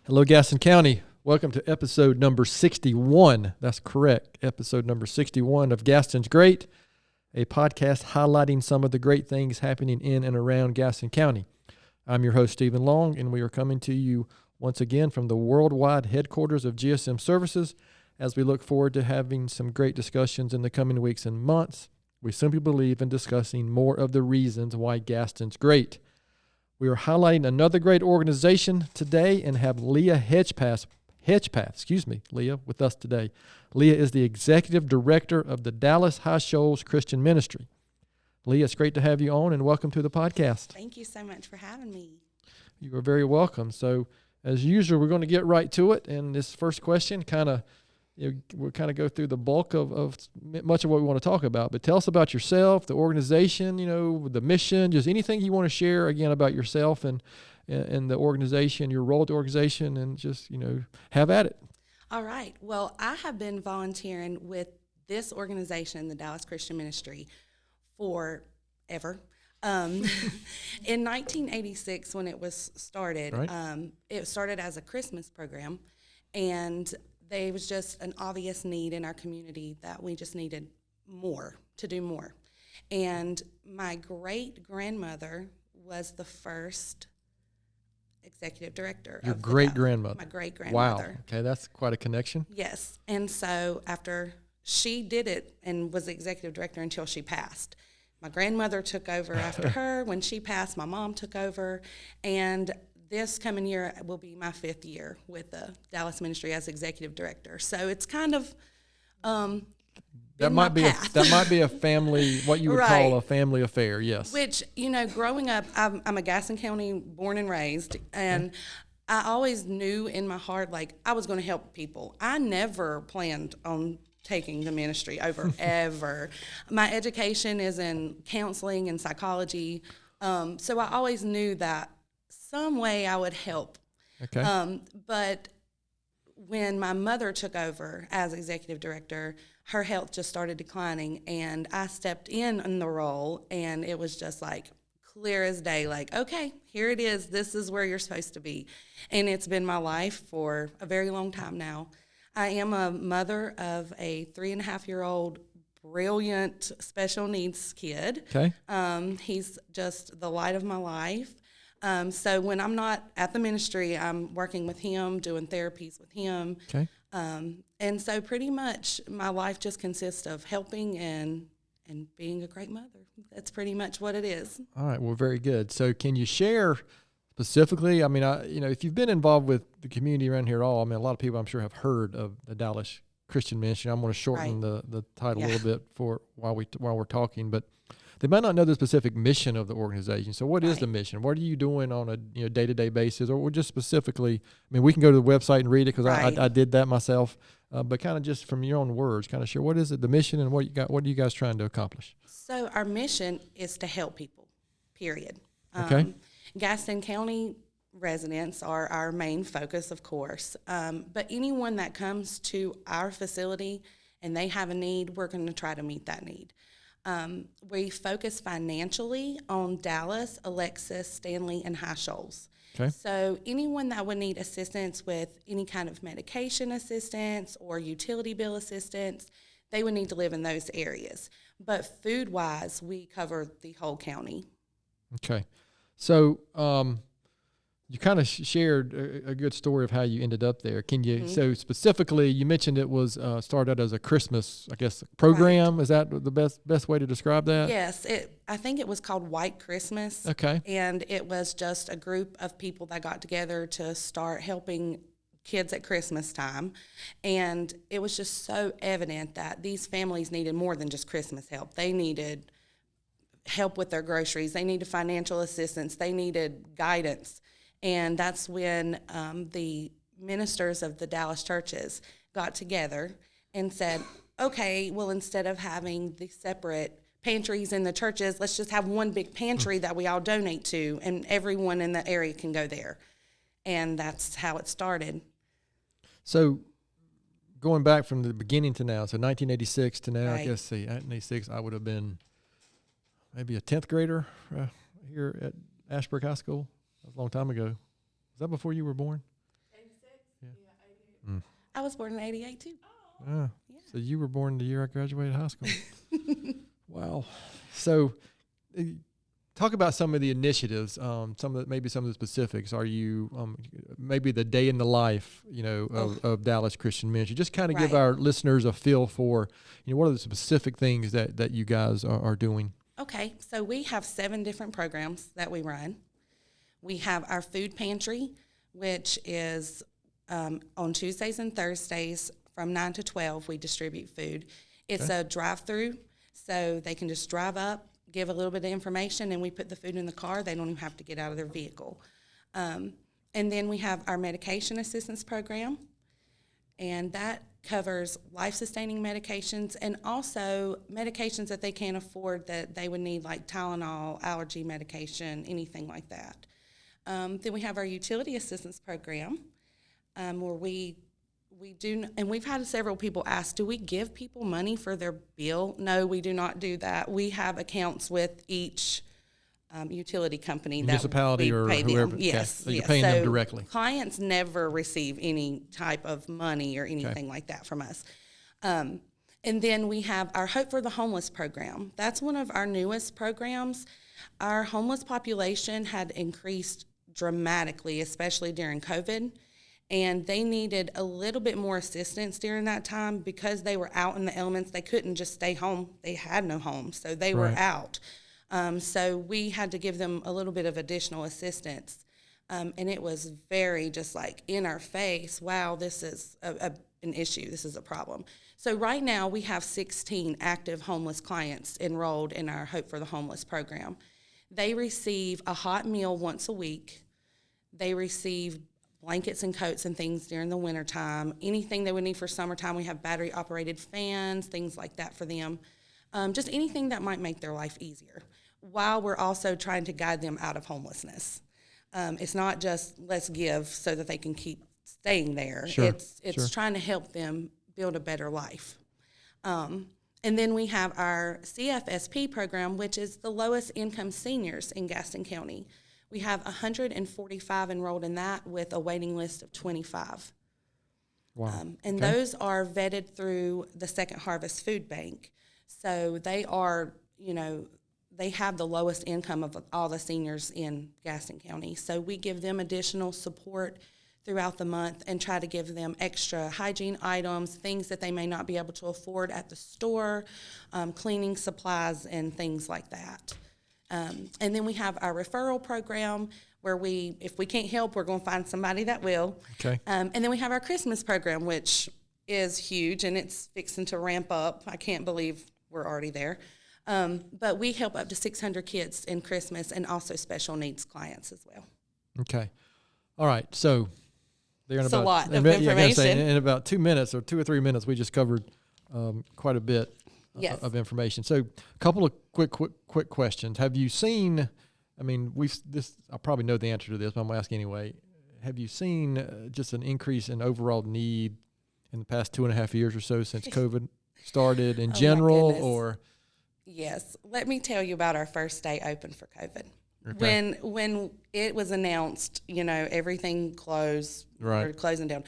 Hello, Gaston County. Welcome to episode number 61. That's correct. Episode number 61 of Gaston's Great, a podcast highlighting some of the great things happening in and around Gaston County. I'm your host, Stephen Long, and we are coming to you once again from the worldwide headquarters of GSM Services as we look forward to having some great discussions in the coming weeks and months. We simply believe in discussing more of the reasons why Gaston's great. We are highlighting another great organization today and have Leah Hedgpath, Leah, with us today. Leah is the Executive Director of the Dallas Shoals Christian Ministry. Leah, it's great to have you on, and welcome to the podcast. Thank you so much for having me. You are very welcome. So, as usual, we're going to get right to it, and this first question we'll kind of go through the bulk of much of what we want to talk about. But tell us about yourself, the organization, the mission, just anything you want to share again about yourself and the organization, your role at the organization, and just, have at it. All right. Well, I have been volunteering with this organization, the Dallas Christian Ministry, forever. In 1986, when it was started, right. It started as a Christmas program, and there was just an obvious need in our community that we just needed to do more. And my great-grandmother was the first executive director. Your great-grandmother? My great-grandmother. Wow. Okay, that's quite a connection. Yes. And so after she did it and was the executive director until she passed, my grandmother took over after her. When she passed, my mom took over, and this coming year will be my 5th year with the Dallas Ministry as executive director. So it's kind of that might be a family, what you would call a family affair. Yes. Which growing up, I'm a Gaston County born and raised, and I always knew in my heart I was going to help people. I never planned on taking the ministry over ever. My education is in counseling and psychology, so I always knew that some way I would help. Okay. But when my mother took over as executive director, her health just started declining, and I stepped in the role, and it was just clear as day, okay, here it is. This is where you're supposed to be. And it's been my life for a very long time now. I am a mother of a 3.5-year-old brilliant special needs kid. Okay. He's just the light of my life. So when I'm not at the ministry, I'm working with him, doing therapies with him. Okay. And so pretty much my life just consists of helping and being a great mother. That's pretty much what it is. All right. Well, very good. So can you share specifically, if you've been involved with the community around here at all, a lot of people I'm sure have heard of the Dallas Christian Ministry. I'm going to shorten the title a little bit while we're talking, but they might not know the specific mission of the organization. So what is the mission? What are you doing on a day-to-day basis? Or just specifically, we can go to the website and read it because I did that myself. But kind of just from your own words, kind of share what is it, the mission, and what are you guys trying to accomplish? So our mission is to help people, period. Okay. Gaston County residents are our main focus, of course. But anyone that comes to our facility and they have a need, we're going to try to meet that need. We focus financially on Dallas, Alexis, Stanley, and Shoals. Okay. So anyone that would need assistance with any kind of medication assistance or utility bill assistance, they would need to live in those areas. But food-wise, we cover the whole county. Okay. So you kind of shared a good story of how you ended up there. Can you, so specifically, you mentioned it was started out as a Christmas, program. Right. Is that the best way to describe that? Yes. I think it was called White Christmas. Okay. And it was just a group of people that got together to start helping kids at Christmas time. And it was just so evident that these families needed more than just Christmas help. They needed help with their groceries. They needed financial assistance. They needed guidance. And that's when the ministers of the Dallas churches got together and said, okay, well, instead of having the separate pantries in the churches, let's just have one big pantry that we all donate to, and everyone in the area can go there. And that's how it started. So going back from the beginning to now, so 1986 to now, Right. I guess, 1986, I would have been maybe a 10th grader here at Ashburg High School. That was a long time ago. Was that before you were born? 87. I was born in 88 too. Yeah. So you were born the year I graduated high school. Wow. So talk about some of the initiatives, some of the specifics. Are you maybe the day in the life, of Dallas Christian Ministry? Just kind of give our listeners a feel for, what are the specific things that you guys are doing? Okay. So we have 7 different programs that we run. We have our food pantry, which is on Tuesdays and Thursdays from 9 to 12, we distribute food. It's a drive-through, so they can just drive up, give a little bit of information, and we put the food in the car. They don't even have to get out of their vehicle. And then we have our medication assistance program, and that covers life-sustaining medications and also medications that they can't afford that they would need, like Tylenol, allergy medication, anything like that. Then we have our utility assistance program, where we do, and we've had several people ask, do we give people money for their bill? No, we do not do that. We have accounts with each utility company, municipality, that we pay or whoever. them. Yes, so you're paying them directly. Clients never receive any type of money or anything like that from us. And then we have our Hope for the Homeless program. That's one of our newest programs. Our homeless population had increased dramatically, especially during COVID. And they needed a little bit more assistance during that time because they were out in the elements. They couldn't just stay home. They had no home, so they were out. So we had to give them a little bit of additional assistance. And it was very just like in our face, wow, this is an issue. This is a problem. So right now we have 16 active homeless clients enrolled in our Hope for the Homeless program. They receive a hot meal once a week. They receive blankets and coats and things during the wintertime. Anything they would need for summertime, we have battery-operated fans, things like that for them. Just anything that might make their life easier, while we're also trying to guide them out of homelessness. It's not just let's give so that they can keep staying there. Sure. It's trying to help them build a better life. And then we have our CFSP program, which is the lowest income seniors in Gaston County. We have 145 enrolled in that with a waiting list of 25. Wow. And those are vetted through the Second Harvest Food Bank. So they are, they have the lowest income of all the seniors in Gaston County. So we give them additional support throughout the month and try to give them extra hygiene items, things that they may not be able to afford at the store, cleaning supplies and things like that. And then we have our referral program where if we can't help, we're going to find somebody that will. Okay. And then we have our Christmas program, which is huge, and it's fixing to ramp up. I can't believe we're already there. But we help up to 600 kids in Christmas and also special needs clients as well. Okay. All right. So it's a lot of information. In about 2 minutes or 2 or 3 minutes, we just covered quite a bit of information. So a couple of quick questions. Have you seen, I probably know the answer to this, but I'm going to ask anyway. Have you seen just an increase in overall need in the past 2.5 years or so since COVID started in general, or? Yes. Let me tell you about our first day open for COVID. Okay. When it was announced, everything closed, or closing down.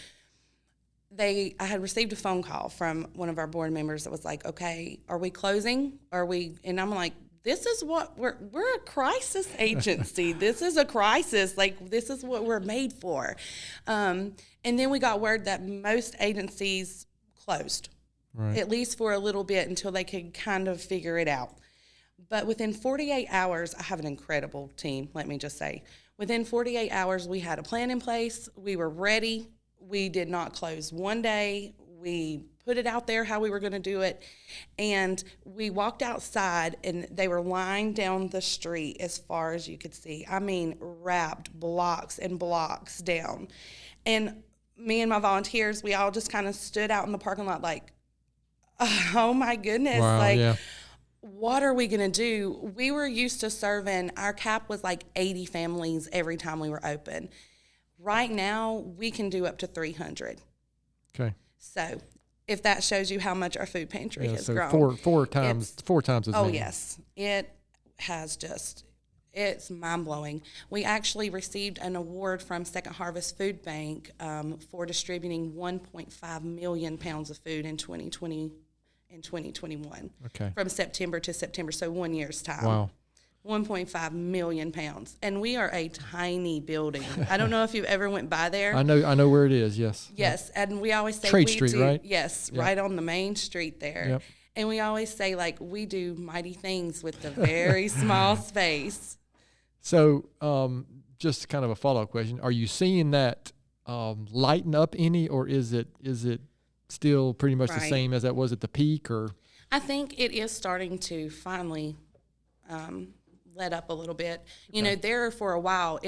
I had received a phone call from one of our board members that was like, okay, are we closing? And I'm like, this is what we're a crisis agency. This is a crisis. Like, this is what we're made for. And then we got word that most agencies closed, at least for a little bit until they could kind of figure it out. But within 48 hours, I have an incredible team, let me just say. Within 48 hours, we had a plan in place. We were ready. We did not close one day. We put it out there how we were going to do it. And we walked outside, and they were lined down the street as far as you could see. Wrapped blocks and blocks down. And me and my volunteers, we all just kind of stood out in the parking lot like, oh, my goodness. Wow, what are we going to do? We were used to serving, our cap was like 80 families every time we were open. Right now, we can do up to 300. Okay. So if that shows you how much our food pantry has grown. Four times as many. Oh, yes. It has It's mind-blowing. We actually received an award from Second Harvest Food Bank for distributing 1.5 million pounds of food in 2020 and 2021. Okay. From September to September, so 1 year's time. Wow. 1.5 million pounds. And we are a tiny building. I don't know if you've ever went by there. I know where it is, yes. Yes, and we always say Trade we Street, do, right? Yes, Yep. right on the main street there. Yep. And we always say, like, we do mighty things with a very small space. So just kind of a follow-up question. Are you seeing that lighten up any, or is it still pretty much the Right. same as that was at the peak? Or I think it is starting to finally let up a little bit. You know, there for a while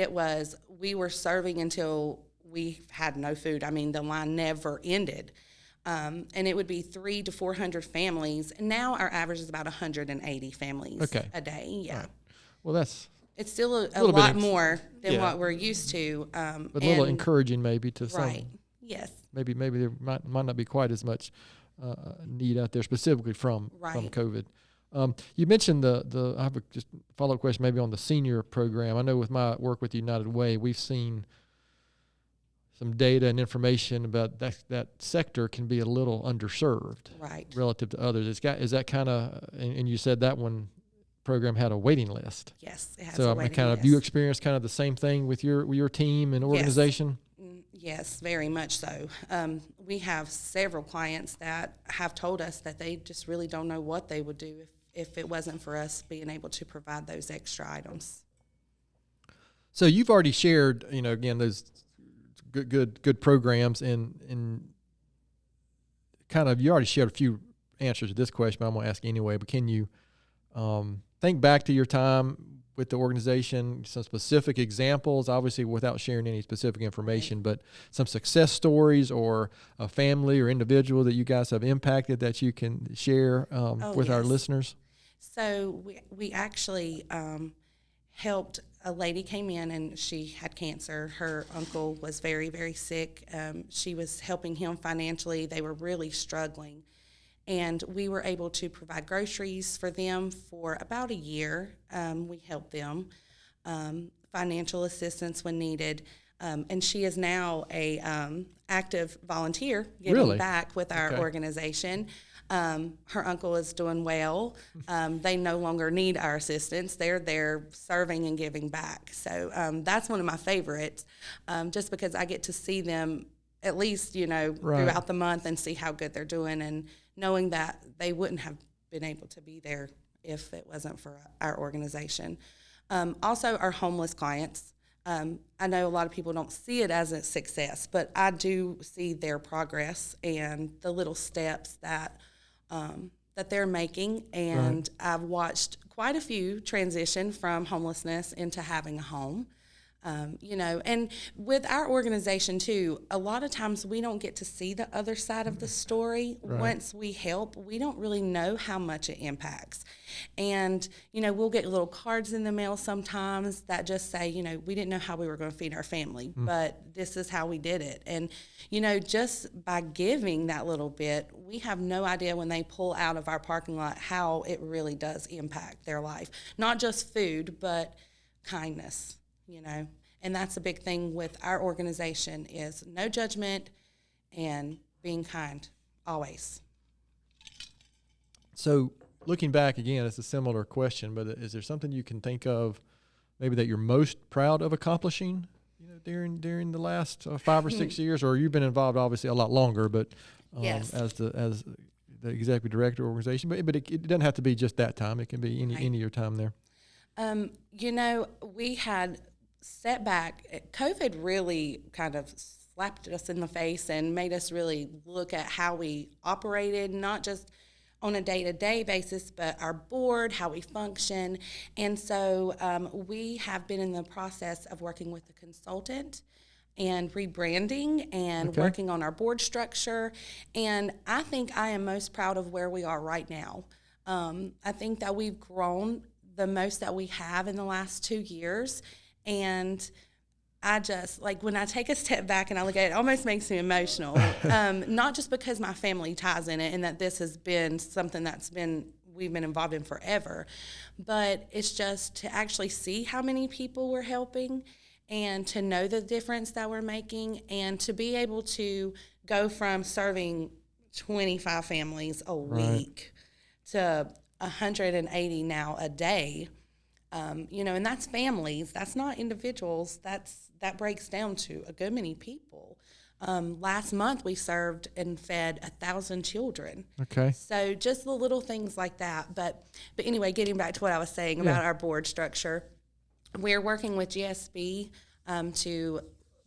we were serving until we had no food. I mean, the line never ended. And it would be 300 to 400 families. And now our average is about 180 families a day. Yeah. Right. Well, It's still a little lot bit more than what we're used to. but a little encouraging maybe to some. Right. Yes. Maybe there might not be quite as much need out there specifically from COVID. You mentioned I have just a follow-up question maybe on the senior program. I know with my work with United Way, we've seen some data and information about that sector can be a little underserved relative to others. Is that kind of, and you said that one program had a waiting list. Yes, it has so a waiting kind of list. you experienced kind of the same thing with your team and organization? Yes, very much so. We have several clients that have told us that they just really don't know what they would do if it wasn't for us being able to provide those extra items. So you've already shared, again, those good programs and kind of, you already shared a few answers to this question, but I'm going to ask anyway. But can you think back to your time with the organization, some specific examples, obviously without sharing any specific information, but some success stories or a family or individual that you guys have impacted that you can share with our listeners? So we actually helped a lady came in and she had cancer. Her uncle was very, very sick. She was helping him financially. They were really struggling. And we were able to provide groceries for them for about a year. We helped them, financial assistance when needed. And she is now a active volunteer giving back with our organization. Her uncle is doing well. They no longer need our assistance. They're there serving and giving back. So that's one of my favorites, just because I get to see them at least, throughout the month and see how good they're doing, and knowing that they wouldn't have been able to be there if it wasn't for our organization. Also, our homeless clients. I know a lot of people don't see it as a success, but I do see their progress and the little steps that they're making. And I've watched quite a few transition from homelessness into having a home. And with our organization too, a lot of times we don't get to see the other side of the story. Once we help, we don't really know how much it impacts. And, we'll get little cards in the mail sometimes that just say, we didn't know how we were going to feed our family, but this is how we did it. And, just by giving that little bit, we have no idea when they pull out of our parking lot how it really does impact their life. Not just food, but kindness. And that's a big thing with our organization is no judgment and being kind always. So looking back again, it's a similar question, but is there something you can think of maybe that you're most proud of accomplishing during the last 5 or 6 years, or you've been involved obviously a lot longer, but as the executive director of the organization, but it doesn't have to be just that time. It can be any of your time there. We had setback. COVID really kind of slapped us in the face and made us really look at how we operated, not just on a day-to-day basis, but our board, how we function. And so we have been in the process of working with a consultant and rebranding and working on our board structure. And I think I am most proud of where we are right now. I think that we've grown the most that we have in the last 2 years. And I just, when I take a step back and I look at it, it almost makes me emotional. Not just because my family ties in it and that this has been something that's been we've been involved in forever. But it's just to actually see how many people we're helping and to know the difference that we're making and to be able to go from serving 25 families a week to 180 now a day. And that's families. That's not individuals. That breaks down to a good many people. Last month we served and fed 1,000 children. Okay. So just the little things like that. But anyway, getting back to what I was saying about our board structure, we're working with GSB to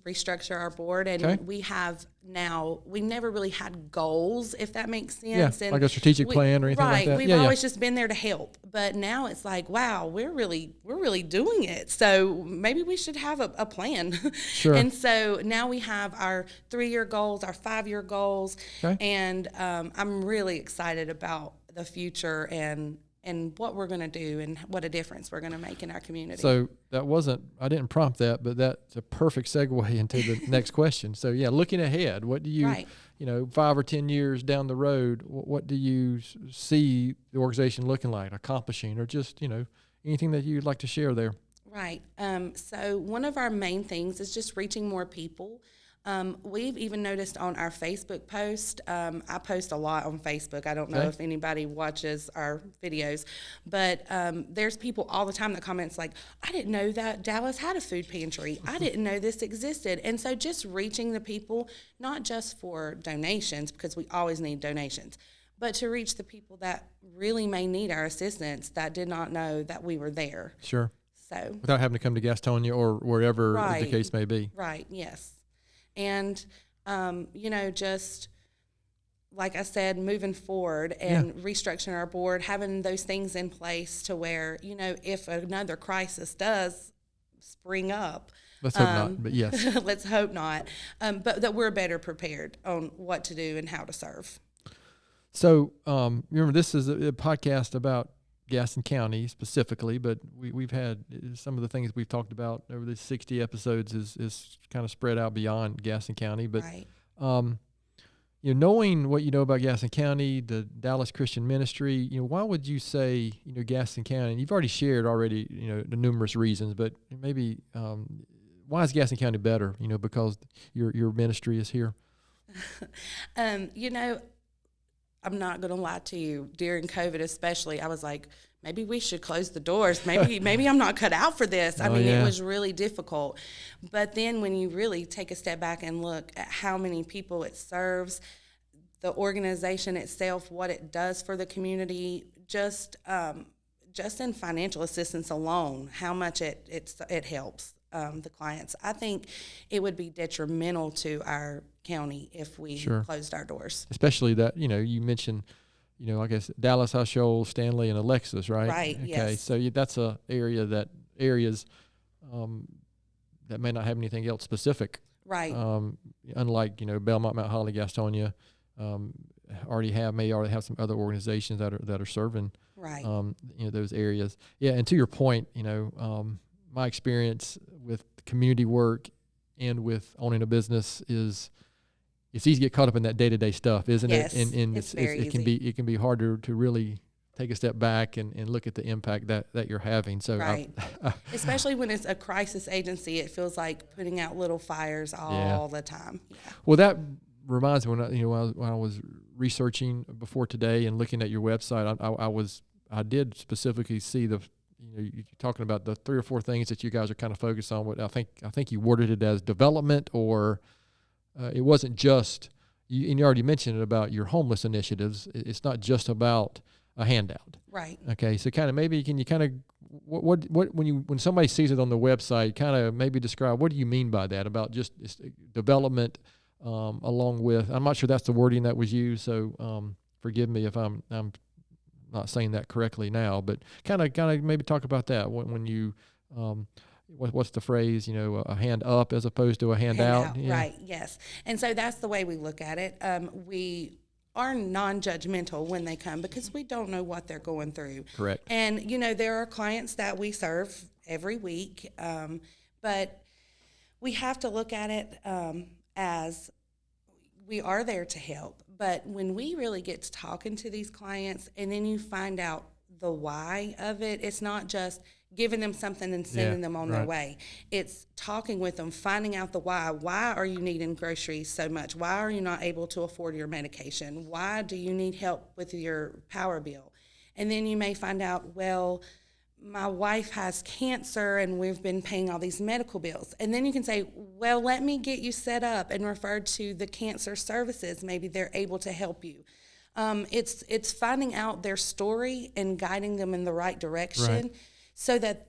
restructure our board, and we have now, we never really had goals, if that makes sense. Yeah, and like a strategic plan or anything like that. Right, we've always just been there to help, but now it's like, wow, we're really doing it. So maybe we should have a plan. Sure. And so now we have our 3-year goals, our 5-year goals, and I'm really excited about the future and what we're going to do and what a difference we're going to make in our community. So I didn't prompt that, but that's a perfect segue into the next question. So yeah, looking ahead, what do you, 5 or 10 years down the road, what do you see the organization looking like, accomplishing, or just, anything that you'd like to share there? Right. So one of our main things is just reaching more people. We've even noticed on our Facebook post, I post a lot on Facebook. I don't know if anybody watches our videos, but there's people all the time that comments like, I didn't know that Dallas had a food pantry. I didn't know this existed. And so just reaching the people, not just for donations, because we always need donations, but to reach the people that really may need our assistance that did not know that we were there. Sure. So without having to come to Gastonia or wherever the case may be. Right, yes. And, just like I said, moving forward and restructuring our board, having those things in place to where, if another crisis does spring up. Let's hope not, but yes. Let's hope not. But that we're better prepared on what to do and how to serve. So, remember, this is a podcast about Gaston County specifically, but we've had some of the things we've talked about over the 60 episodes is kind of spread out beyond Gaston County. But knowing what you know about Gaston County, the Dallas Christian Ministry, why would you say Gaston County? And you've already shared the numerous reasons, but maybe why is Gaston County better? Because your ministry is here. I'm not going to lie to you. During COVID especially, I was like, maybe we should close the doors. Maybe I'm not cut out for this. It was really difficult. But then when you really take a step back and look at how many people it serves, the organization itself, what it does for the community, just in financial assistance alone, how much it helps the clients. I think it would be detrimental to our county if we closed our doors. Especially that, you mentioned, I guess Dallas, Shoals, Stanley, and Alexis, right? Right, okay, yes. So that's areas that may not have anything else specific. Right. Unlike, Belmont, Mount Holly, Gastonia, may already have some other organizations that are serving those areas. Yeah, and to your point, my experience with community work and with owning a business is it's easy to get caught up in that day-to-day stuff, isn't it? And it can be harder to really take a step back and look at the impact that you're having. So especially when it's a crisis agency, it feels like putting out little fires all the time. Yeah. Well, that reminds me when I was researching before today and looking at your website, I did specifically see you're talking about the 3 or 4 things that you guys are kind of focused on. What I think you worded it as development, or it wasn't just. And you already mentioned it about your homeless initiatives. It's not just about a handout. Right. Okay. So can you what when somebody sees it on the website, kind of maybe describe what do you mean by that about just development along with. I'm not sure that's the wording that was used. So forgive me if I'm not saying that correctly now, but kind of maybe talk about that when you what's the phrase, a hand up as opposed to a hand out. Yeah. Right. Yes. And so that's the way we look at it. We are non-judgmental when they come because we don't know what they're going through. Correct. And there are clients that we serve every week, but we have to look at it as we are there to help. But when we really get to talking to these clients and then you find out the why of it, it's not just giving them something and sending them on their way. It's talking with them, finding out the why. Why are you needing groceries so much? Why are you not able to afford your medication? Why do you need help with your power bill? And then you may find out, well, my wife has cancer and we've been paying all these medical bills. And then you can say, well, let me get you set up and referred to the cancer services. Maybe they're able to help you. It's finding out their story and guiding them in the right direction so that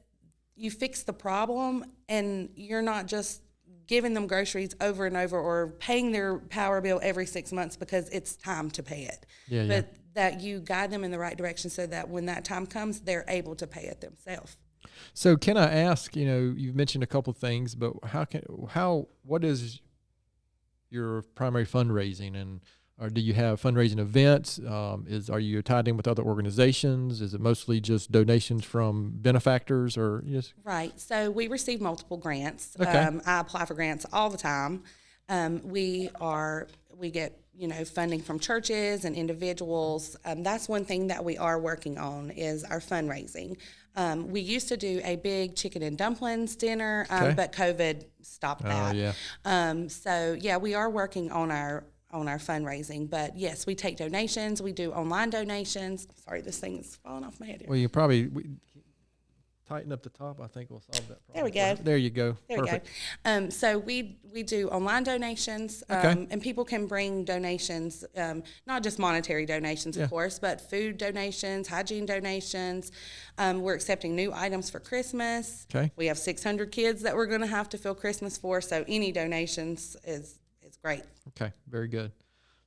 you fix the problem and you're not just giving them groceries over and over or paying their power bill every 6 months because it's time to pay it. But that you guide them in the right direction so that when that time comes, they're able to pay it themselves. So can I ask, you've mentioned a couple of things, but what is your primary fundraising, or do you have fundraising events? Are you tied in with other organizations? Is it mostly just donations from benefactors or just? Right. So we receive multiple grants. Okay. I apply for grants all the time. We get, funding from churches and individuals. That's one thing that we are working on is our fundraising. We used to do a big chicken and dumplings dinner, but COVID stopped that. We are working on our fundraising. But yes, we take donations. We do online donations. Sorry, this thing is falling off my head here. Well, you probably tighten up the top. I think we'll solve that problem. There we go. There you go. There Perfect. We go. So we do online donations, and people can bring donations, not just monetary donations, of course, but food donations, hygiene donations. We're accepting new items for Christmas. Okay. We have 600 kids that we're going to have to fill Christmas for, so any donations is great. Okay, very good.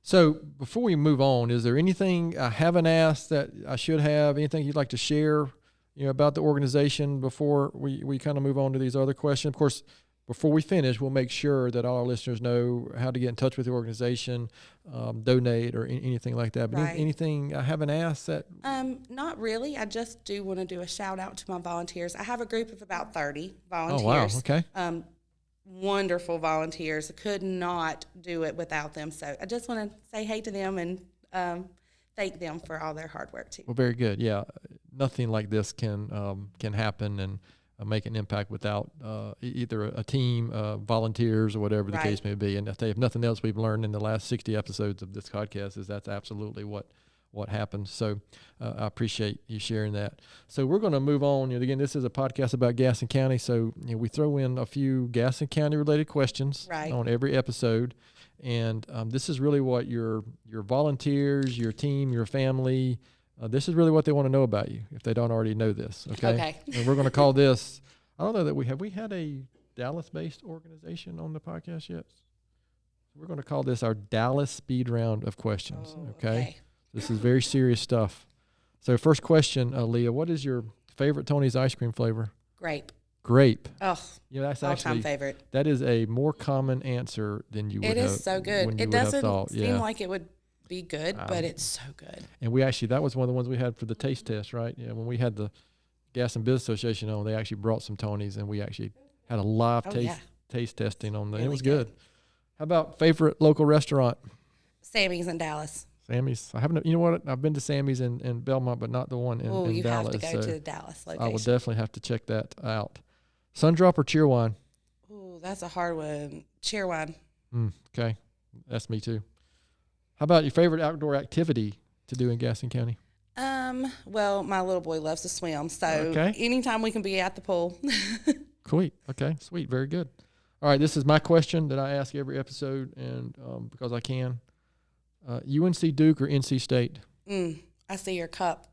So before we move on, is there anything I haven't asked that I should have? Anything you'd like to share, about the organization before we kind of move on to these other questions? Of course, before we finish, we'll make sure that all our listeners know how to get in touch with the organization, donate, or anything like that. But anything I haven't asked that? Not really. I just do want to do a shout out to my volunteers. I have a group of about 30 volunteers. Oh, wow. Okay. Wonderful volunteers. Could not do it without them. So I just want to say hey to them and thank them for all their hard work too. Well, very good. Yeah, nothing like this can happen and make an impact without either a team, volunteers, or whatever the case may be. And I tell you, if nothing else we've learned in the last 60 episodes of this podcast is that's absolutely what happens. So I appreciate you sharing that. So we're going to move on. Again, this is a podcast about Gaston County. So we throw in a few Gaston County related questions on every episode. And this is really what your volunteers, your team, your family, this is really what they want to know about you if they don't already know this. Okay. And we're going to call this, I don't know that we had a Dallas-based organization on the podcast yet? We're going to call this our Dallas speed round of questions. Okay. This is very serious stuff. So first question, Leah, what is your favorite Tony's ice cream flavor? Grape. Oh, that's all-time actually favorite. That is a more common answer than you would have. It is so good. It doesn't seem like it would be good, but it's so good. And that was one of the ones we had for the taste test, right? When we had the Gaston Business Association on, they actually brought some Tony's, and we actually had a live taste testing on them. Really, it was good. How about favorite local restaurant? Sammy's in Dallas. Sammy's. I haven't. You know what? I've been to Sammy's in Belmont, but not the one in Dallas. You have to go to the Dallas location. I will definitely have to check that out. Sundrop or Cheerwine? Ooh, that's a hard one. Cheerwine. Okay, that's me too. How about your favorite outdoor activity to do in Gaston County? Well, my little boy loves to swim, so anytime we can be at the pool. Sweet. Okay, sweet. Very good. All right, this is my question that I ask every episode, and because I can. UNC Duke or NC State? I see your cup,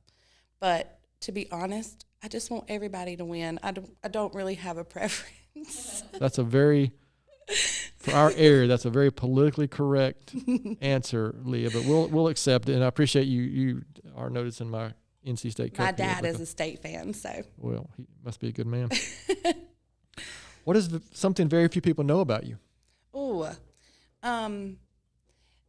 but to be honest, I just want everybody to win. I don't really have a preference. That's a very, for our area, that's a very politically correct answer, Leah. But we'll accept it, and I appreciate you are noticing my NC State cup. My dad is a State fan, so. Well, he must be a good man. What is something very few people know about you?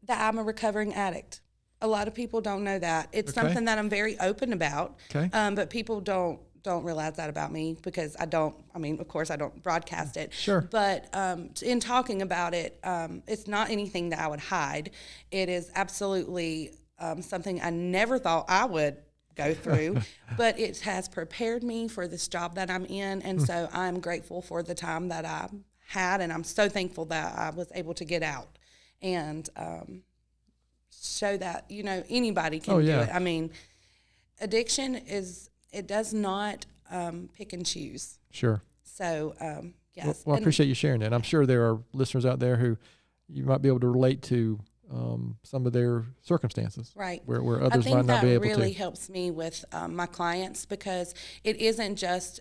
That I'm a recovering addict. A lot of people don't know that. It's something that I'm very open about, but people don't don't realize that about me because of course I don't broadcast it. Sure. But in talking about it, it's not anything that I would hide. It is absolutely something I never thought I would go through, but it has prepared me for this job that I'm in. And so I'm grateful for the time that I had, and I'm so thankful that I was able to get out and show that, anybody can do it. I mean, addiction it does not pick and choose. Sure. So, yes. Well, I appreciate you sharing that. I'm sure there are listeners out there who you might be able to relate to some of their circumstances. Right. Where others might not be able to. I think that really helps me with my clients because it isn't just,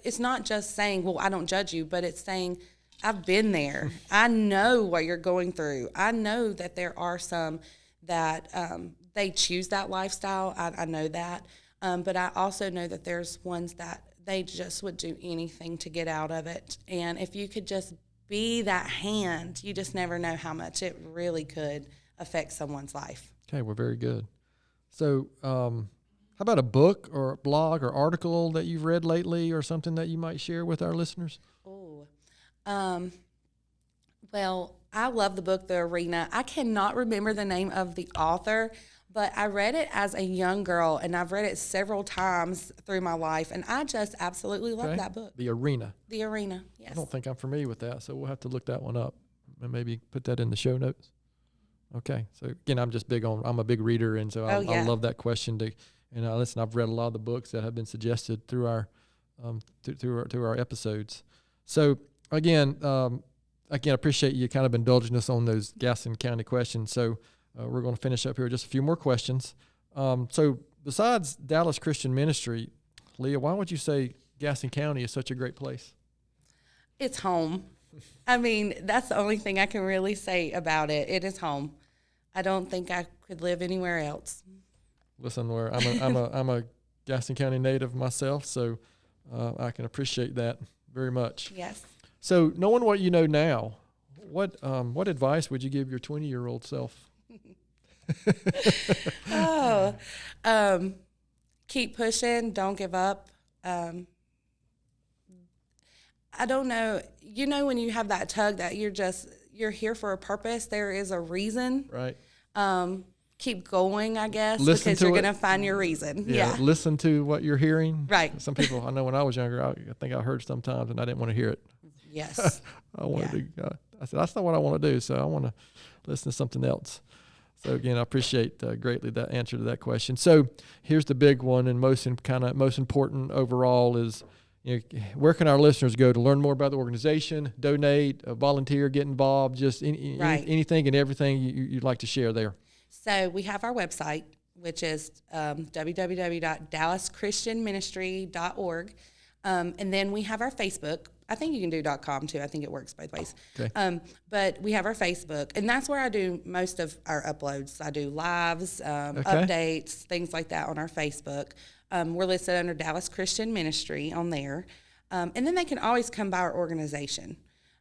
it's not just saying, well, I don't judge you, but it's saying, I've been there. I know what you're going through. I know that there are some that they choose that lifestyle. I know that. But I also know that there's ones that they just would do anything to get out of it. And if you could just be that hand, you just never know how much it really could affect someone's life. Okay, well, very good. So how about a book or a blog or article that you've read lately or something that you might share with our listeners? Oh, well, I love the book, The Arena. I cannot remember the name of the author, but I read it as a young girl, and I've read it several times through my life, and I just absolutely love that book. The Arena. The Arena, yes. I don't think I'm familiar with that, so we'll have to look that one up and maybe put that in the show notes. Okay, so again, I'm a big reader, and so I love that question. Listen, I've read a lot of the books that have been suggested through our through our episodes. So again, I appreciate you kind of indulging us on those Gaston County questions. So we're going to finish up here with just a few more questions. So besides Dallas Christian Ministry, Leah, why would you say Gaston County is such a great place? It's home. I mean, that's the only thing I can really say about it. It is home. I don't think I could live anywhere else. Listen, I'm a Gaston County native myself, so I can appreciate that very much. Yes. So knowing what you know now, what advice would you give your 20-year-old self? Keep pushing. Don't give up. I don't know. When you have that tug that you're here for a purpose, there is a reason. Right. Keep going, I guess, because you're going to find your reason. Yeah. Listen to what you're hearing. Right. Some people, I know when I was younger, I think I heard sometimes and I didn't want to hear it. Yes. I said, that's not what I want to do. So I want to listen to something else. So again, I appreciate greatly that answer to that question. So here's the big one, and most important overall is, where can our listeners go to learn more about the organization, donate, volunteer, get involved, just anything and everything you'd like to share there? So we have our website, which is www.dallaschristianministry.org. And then we have our Facebook. I think you can do .com too. I think it works both ways. Okay. But we have our Facebook, and that's where I do most of our uploads. I do lives, updates, things like that on our Facebook. We're listed under Dallas Christian Ministry on there. And then they can always come by our organization.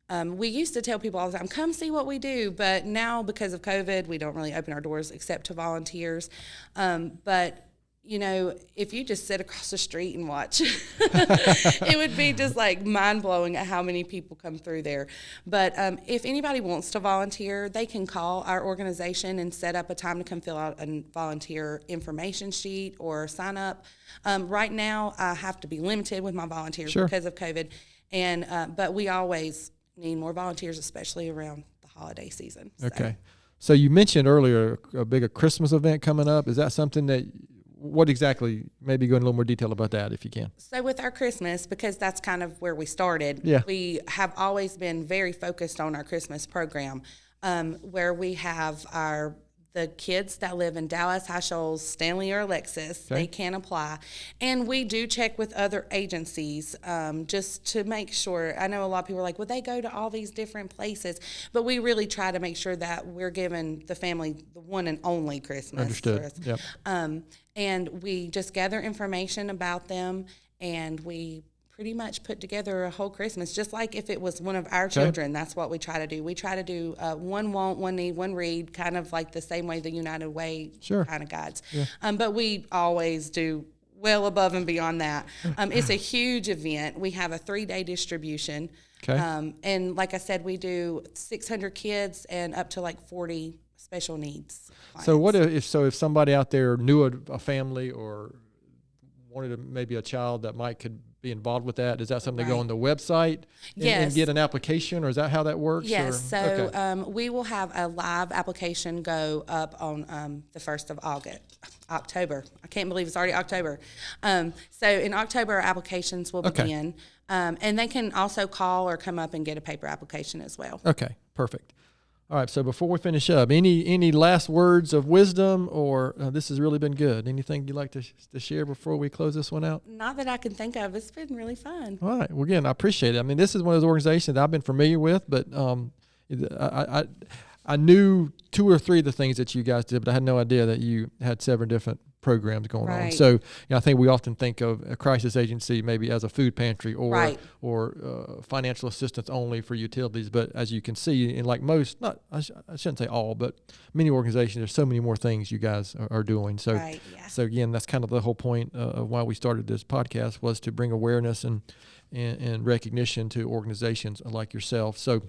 We used to tell people all the time, come see what we do. But now because of COVID, we don't really open our doors except to volunteers. But if you just sit across the street and watch, it would be just like mind-blowing at how many people come through there. But if anybody wants to volunteer, they can call our organization and set up a time to come fill out a volunteer information sheet or sign up. Right now, I have to be limited with my volunteers because of COVID, but we always need more volunteers, especially around the holiday season. Okay. So you mentioned earlier a Christmas event coming up. Is that something that... What exactly, maybe go in a little more detail about that if you can. So with our Christmas, because that's kind of where we started, we have always been very focused on our Christmas program, where we have the kids that live in Dallas, Shoals, Stanley, or Alexis, they can apply. And we do check with other agencies just to make sure. I know a lot of people are like, well, they go to all these different places. But we really try to make sure that we're giving the family the one and only Christmas. Understood. Yep. And we just gather information about them, and we pretty much put together a whole Christmas, just like if it was one of our children. That's what we try to do. We try to do one want, one need, one read, kind of like the same way the United Way kind of guides. Yeah. But we always do well above and beyond that. It's a huge event. We have a 3-day distribution. Okay. And like I said, we do 600 kids and up to like 40 special needs clients. So if somebody out there knew a family or wanted maybe a child that could be involved with that, is that something to go on the website and get an application, or is that how that works? Yes. Or? So Okay. we will have a live application go up on the 1st of October. I can't believe it's already October. So in October, our applications will begin. And they can also call or come up and get a paper application as well. Okay, perfect. All right, so before we finish up, any last words of wisdom, or this has really been good? Anything you'd like to share before we close this one out? Not that I can think of. It's been really fun. All right. Well, again, I appreciate it. I mean, this is one of those organizations that I've been familiar with, but I knew 2 or 3 of the things that you guys did, but I had no idea that you had 7 different programs going on. So I think we often think of a crisis agency maybe as a food pantry or financial assistance only for utilities. But as you can see, in like most, I shouldn't say all, but many organizations, there's so many more things you guys are doing. So, so again, that's kind of the whole point of why we started this podcast, was to bring awareness and recognition to organizations like yourself. So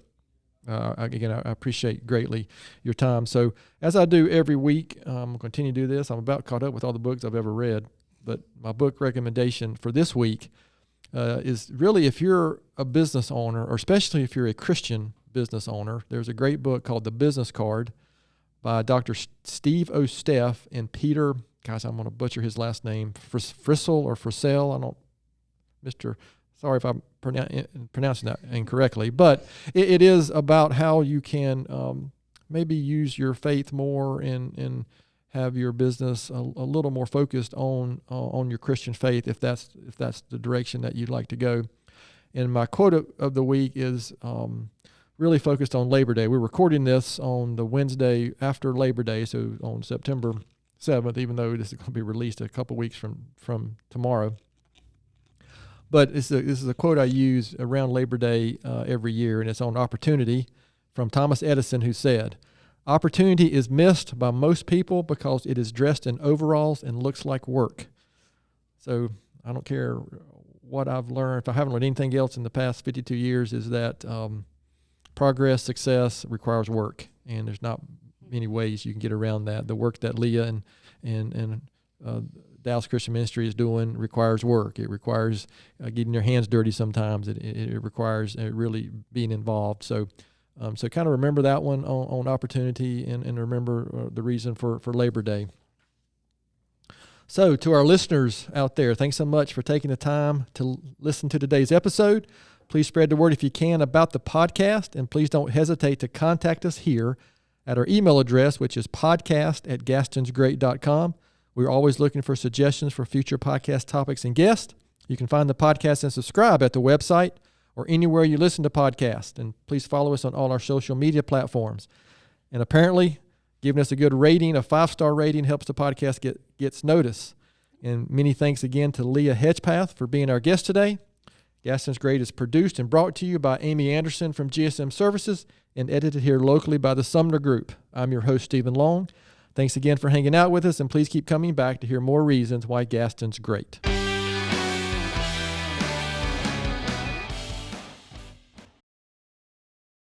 again, I appreciate greatly your time. So as I do every week, I'm going to continue to do this. I'm about caught up with all the books I've ever read, but my book recommendation for this week is really, if you're a business owner, or especially if you're a Christian business owner, there's a great book called The Business Card by Dr. Steve O. Steff and Peter, gosh, I'm going to butcher his last name, Frissell or Frissell. Sorry if I'm pronouncing that incorrectly, but it is about how you can maybe use your faith more and have your business a little more focused on your Christian faith, if that's the direction that you'd like to go. And my quote of the week is really focused on Labor Day. We're recording this on the Wednesday after Labor Day, so on September 7th, even though this is going to be released a couple weeks from tomorrow. But this is a quote I use around Labor Day every year, and it's on opportunity, from Thomas Edison, who said, "Opportunity is missed by most people because it is dressed in overalls and looks like work." So I don't care what I've learned. If I haven't learned anything else in the past 52 years, is that progress, success requires work, and there's not many ways you can get around that. The work that Leah and Dallas Christian Ministry is doing requires work. It requires getting your hands dirty sometimes. It requires really being involved. So kind of remember that one on opportunity, and remember the reason for Labor Day. So to our listeners out there, thanks so much for taking the time to listen to today's episode. Please spread the word if you can about the podcast, and please don't hesitate to contact us here at our email address, which is podcast@gastonsgreat.com. We're always looking for suggestions for future podcast topics and guests. You can find the podcast and subscribe at the website or anywhere you listen to podcasts. And please follow us on all our social media platforms. And apparently, giving us a good rating, a 5-star rating, helps the podcast gets noticed. And many thanks again to Leah Hedgpath for being our guest today. Gaston's Great is produced and brought to you by Amy Anderson from GSM Services and edited here locally by the Sumner Group. I'm your host, Stephen Long. Thanks again for hanging out with us, and please keep coming back to hear more reasons why Gaston's great.